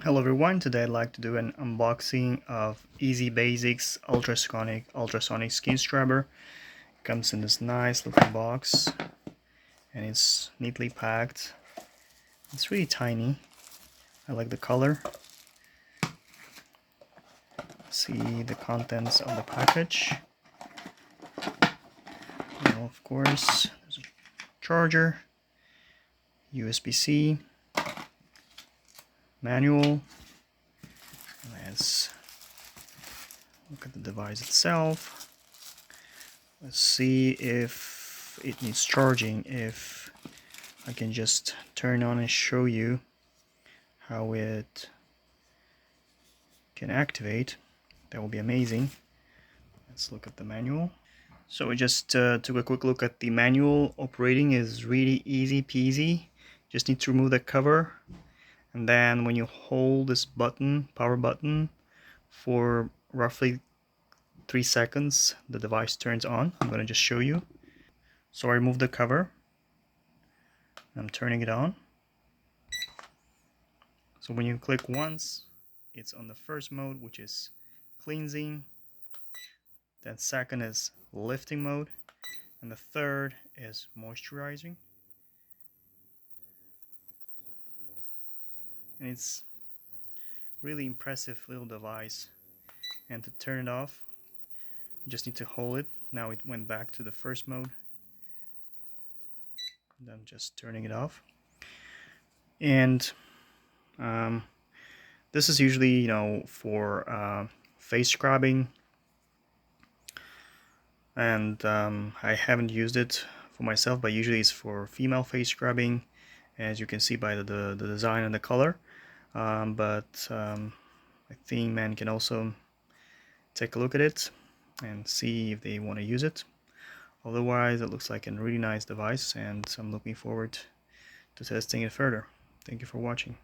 Hello everyone, today I'd like to do an unboxing of EZBASICS ultrasonic skin scrubber. It comes in this nice looking box and it's neatly packed. It's really tiny. I like the color. See the contents of the package. Now, of course, there's a charger, USB-C, manual. Let's look at the device itself. Let's see if it needs charging. If I can just turn on and show you how it can activate, that will be amazing. Let's look at the manual. So we just took a quick look at the manual. Operating is really easy peasy. Just need to remove the cover, and then when you hold this button, power button, for roughly 3 seconds, the device turns on. I'm going to just show you. So I remove the cover. I'm turning it on. So when you click once, it's on the first mode, which is cleansing. Then second is lifting mode, and the third is moisturizing. And it's really impressive little device. And to turn it off, you just need to hold it. Now it went back to the first mode. And I'm just turning it off. And this is usually, for face scrubbing. And I haven't used it for myself, but usually it's for female face scrubbing, as you can see by the design and the color. But I think men can also take a look at it and see if they want to use it. Otherwise, it looks like a really nice device, and I'm looking forward to testing it further. Thank you for watching.